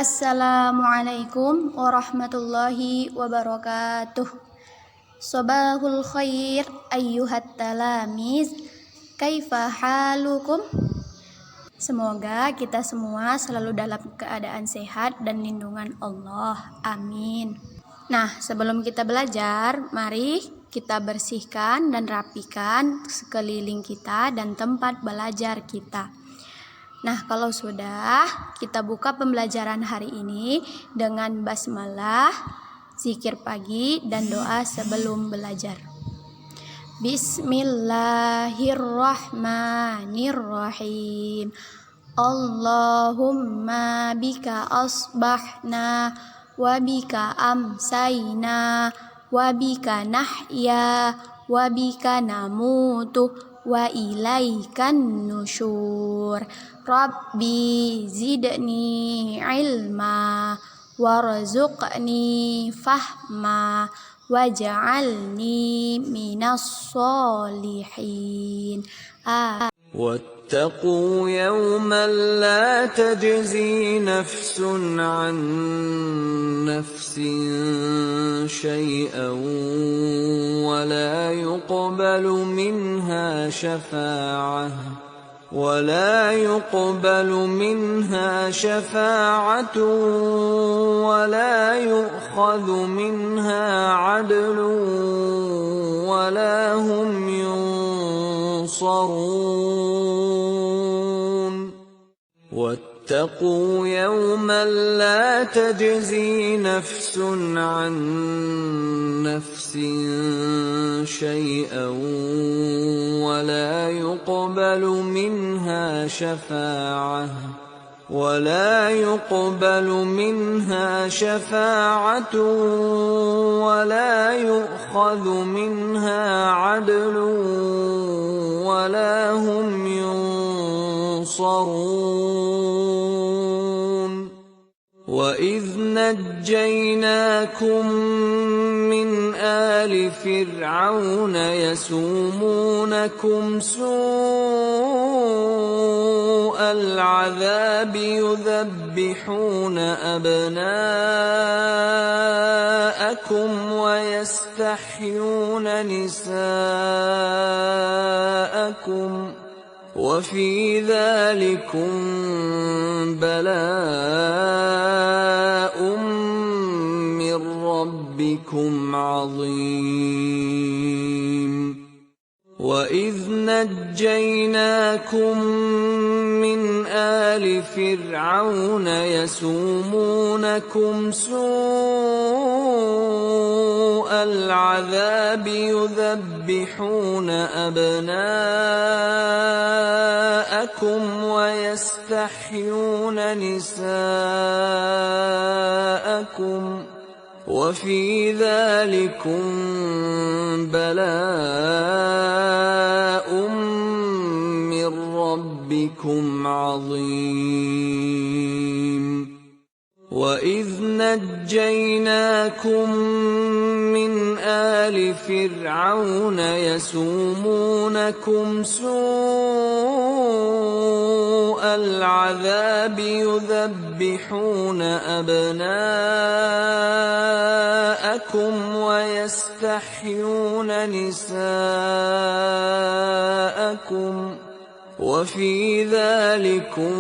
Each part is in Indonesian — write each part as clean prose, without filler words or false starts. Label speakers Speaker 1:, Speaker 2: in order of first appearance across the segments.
Speaker 1: Assalamualaikum warahmatullahi wabarakatuh. Sobahul khair ayyuhat talamiz. Kaifa halukum? Semoga kita semua selalu dalam keadaan sehat dan lindungan Allah. Amin. Nah, sebelum kita belajar, mari kita bersihkan dan rapikan sekeliling kita dan tempat belajar kita. Nah, kalau sudah, kita buka pembelajaran hari ini dengan basmalah, zikir pagi, dan doa sebelum belajar. Bismillahirrahmanirrahim. Allahumma bika asbahna wa bika amsayna wa bika nahya wa bika namutu wa ilaikan nusyur. Rabbi zidni ilma warzuqni fahma waj'alni minas solihin.
Speaker 2: واتقوا يوما لا تجزي نفس عن نفس شيئا ولا يقبل منها شفاعة ولا يؤخذ منها عدل ولا هم ينصرون. واتقوا يوما لا تجزي نفس عن نفس شيئا ولا يقبل منها شفاعة ولا يؤخذ منها عدل ولا هم ينصرون. وَإِذْ نَجَّيْنَاكُمْ مِنْ آلِ فِرْعَوْنَ يَسُومُونَكُمْ سُوءَ الْعَذَابِ يُذَبِّحُونَ أَبْنَاءَكُمْ وَيَسْتَحْيُونَ نِسَاءَكُمْ وَفِي ذَلِكُمْ بَلَاءٌ مِّن رَّبِّكُمْ عَظِيمٌ. وَإِذْ نَجَّيْنَاكُمْ مِنْ آلِ فِرْعَوْنَ يَسُومُونَكُمْ سُوءَ الْعَذَابِ يُذَبِّحُونَ أَبْنَاءَكُمْ وَيَسْتَحْيُونَ نِسَاءَكُمْ وَفِي ذَلِكُمْ بَلَاءٌ مِّن رَّبِّكُمْ عَظِيمٌ. وَإِذْ نَجَّيْنَاكُمْ مِنْ آلِ فِرْعَوْنَ يَسُومُونَكُمْ سُوءَ الْعَذَابِ يُذَبِّحُونَ أَبْنَاءَكُمْ وَيَسْتَحْيُونَ نِسَاءَكُمْ وَفِي ذَلِكُمْ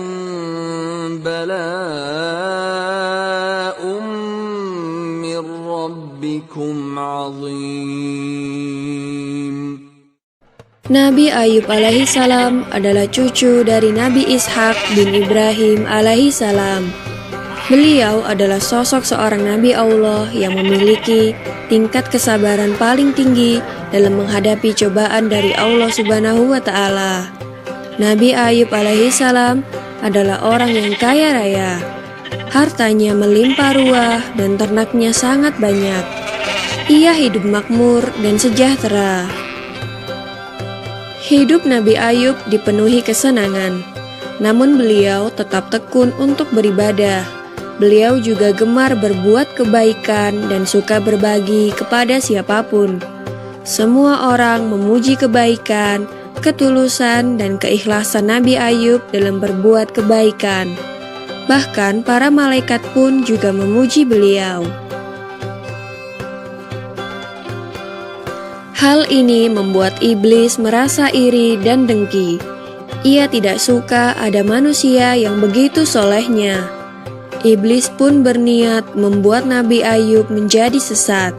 Speaker 2: بَلَاءٌ مِّن رَّبِّكُمْ عَظِيمٌ.
Speaker 3: Nabi Ayub alaihi salam adalah cucu dari Nabi Ishak bin Ibrahim alaihi salam. Beliau adalah sosok seorang Nabi Allah yang memiliki tingkat kesabaran paling tinggi dalam menghadapi cobaan dari Allah Subhanahu wa Ta'ala. Nabi Ayub alaihi salam adalah orang yang kaya raya. Hartanya melimpah ruah dan ternaknya sangat banyak. Ia hidup makmur dan sejahtera. Hidup Nabi Ayub dipenuhi kesenangan, namun beliau tetap tekun untuk beribadah. Beliau juga gemar berbuat kebaikan dan suka berbagi kepada siapapun. Semua orang memuji kebaikan, ketulusan, dan keikhlasan Nabi Ayub dalam berbuat kebaikan. Bahkan para malaikat pun juga memuji beliau. Hal ini membuat iblis merasa iri dan dengki. Ia tidak suka ada manusia yang begitu solehnya. Iblis pun berniat membuat Nabi Ayub menjadi sesat.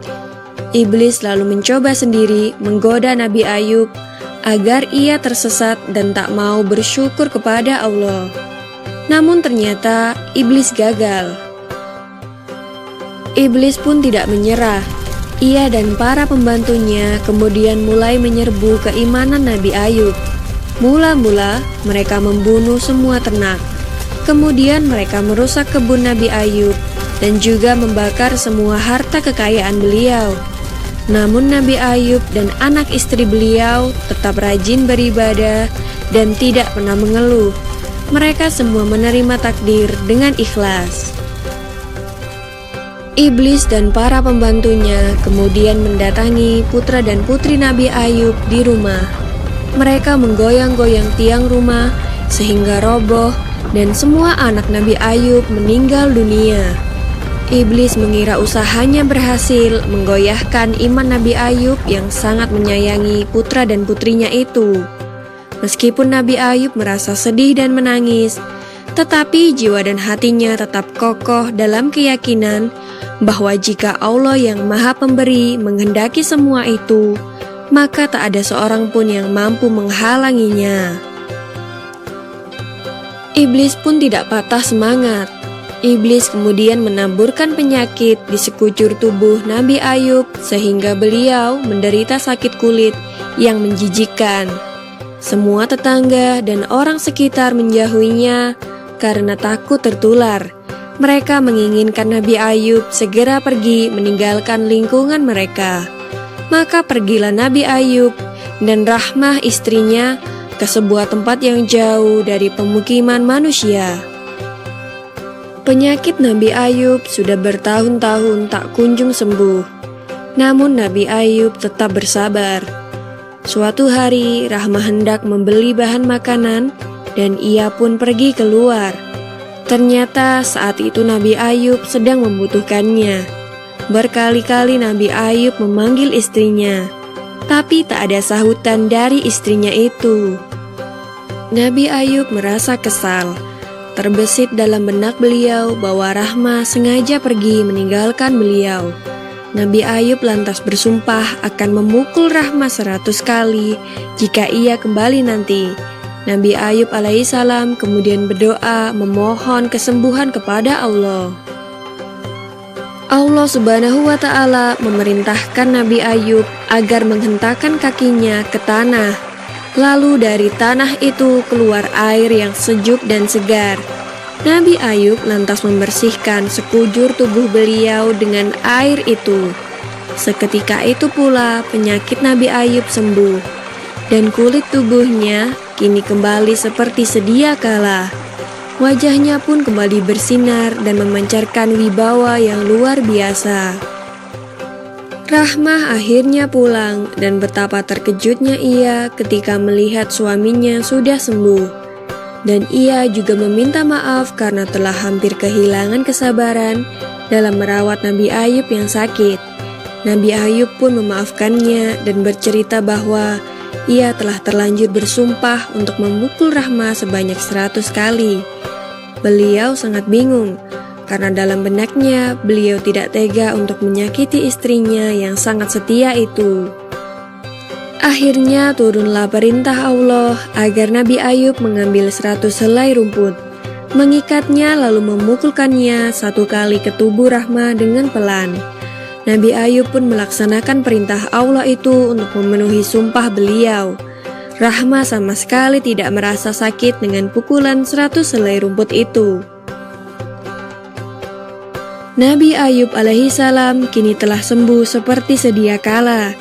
Speaker 3: Iblis lalu mencoba sendiri menggoda Nabi Ayub agar ia tersesat dan tak mau bersyukur kepada Allah. Namun ternyata iblis gagal. Iblis pun tidak menyerah. Ia dan para pembantunya kemudian mulai menyerbu keimanan Nabi Ayub. Mula-mula mereka membunuh semua ternak. Kemudian mereka merusak kebun Nabi Ayub dan juga membakar semua harta kekayaan beliau. Namun Nabi Ayub dan anak istri beliau tetap rajin beribadah dan tidak pernah mengeluh. Mereka semua menerima takdir dengan ikhlas. Iblis dan para pembantunya kemudian mendatangi putra dan putri Nabi Ayub di rumah. Mereka menggoyang-goyang tiang rumah sehingga roboh dan semua anak Nabi Ayub meninggal dunia. Iblis mengira usahanya berhasil menggoyahkan iman Nabi Ayub yang sangat menyayangi putra dan putrinya itu. Meskipun Nabi Ayub merasa sedih dan menangis, tetapi jiwa dan hatinya tetap kokoh dalam keyakinan bahwa jika Allah yang Maha Pemberi menghendaki semua itu, maka tak ada seorang pun yang mampu menghalanginya. Iblis pun tidak patah semangat. Iblis kemudian menaburkan penyakit di sekujur tubuh Nabi Ayub sehingga beliau menderita sakit kulit yang menjijikkan. Semua tetangga dan orang sekitar menjauhinya karena takut tertular. Mereka menginginkan Nabi Ayub segera pergi meninggalkan lingkungan mereka. Maka pergilah Nabi Ayub dan Rahmah istrinya ke sebuah tempat yang jauh dari pemukiman manusia. Penyakit Nabi Ayub sudah bertahun-tahun tak kunjung sembuh. Namun Nabi Ayub tetap bersabar. Suatu hari Rahmah hendak membeli bahan makanan dan ia pun pergi keluar. Ternyata saat itu Nabi Ayub sedang membutuhkannya. Berkali-kali Nabi Ayub memanggil istrinya, tapi tak ada sahutan dari istrinya itu. Nabi Ayub merasa kesal. Terbesit dalam benak beliau bahwa Rahmah sengaja pergi meninggalkan beliau. Nabi Ayub lantas bersumpah akan memukul Rahmah 100 kali jika ia kembali nanti. Nabi Ayub alaihissalam kemudian berdoa memohon kesembuhan kepada Allah. Allah Subhanahu wa Ta'ala memerintahkan Nabi Ayub agar menghentakkan kakinya ke tanah. Lalu dari tanah itu keluar air yang sejuk dan segar. Nabi Ayub lantas membersihkan sekujur tubuh beliau dengan air itu. Seketika itu pula penyakit Nabi Ayub sembuh, dan kulit tubuhnya kini kembali seperti sedia kala. Wajahnya pun kembali bersinar dan memancarkan wibawa yang luar biasa. Rahmah akhirnya pulang dan betapa terkejutnya ia ketika melihat suaminya sudah sembuh. Dan ia juga meminta maaf karena telah hampir kehilangan kesabaran dalam merawat Nabi Ayub yang sakit. Nabi Ayub pun memaafkannya dan bercerita bahwa ia telah terlanjur bersumpah untuk memukul Rahmah sebanyak 100 kali. Beliau sangat bingung, karena dalam benaknya beliau tidak tega untuk menyakiti istrinya yang sangat setia itu. Akhirnya turunlah perintah Allah agar Nabi Ayub mengambil 100 helai rumput, mengikatnya lalu memukulkannya 1 kali ke tubuh Rahmah dengan pelan. Nabi Ayub pun melaksanakan perintah Allah itu untuk memenuhi sumpah beliau. Rahmah sama sekali tidak merasa sakit dengan pukulan 100 helai rumput itu. Nabi Ayub alaihissalam kini telah sembuh seperti sedia kala.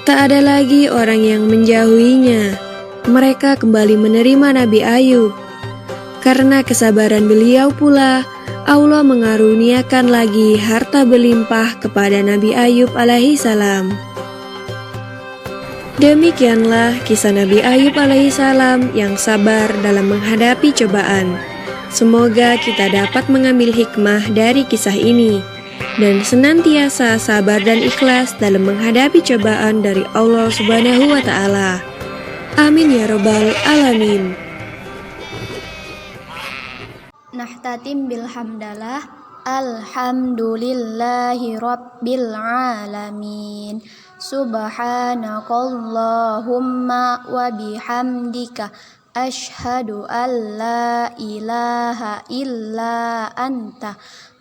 Speaker 3: Tak ada lagi orang yang menjauhinya. Mereka kembali menerima Nabi Ayub. Karena kesabaran beliau pula, Allah mengaruniakan lagi harta berlimpah kepada Nabi Ayub alaihissalam. Demikianlah kisah Nabi Ayub alaihissalam yang sabar dalam menghadapi cobaan. Semoga kita dapat mengambil hikmah dari kisah ini dan senantiasa sabar dan ikhlas dalam menghadapi cobaan dari Allah Subhanahu wa Ta'ala. Amin ya Rabbal 'Alamin.
Speaker 1: Nahtatim bil hamdalah. Alhamdulillahi rabbil alamin. Subhanakallahumma wa bihamdika asyhadu an la ilaha illa anta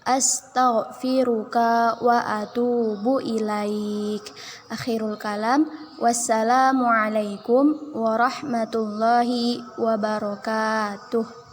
Speaker 1: astaghfiruka wa atubu ilaik. Akhirul kalam. Wassalamualaikum warahmatullahi wabarakatuh.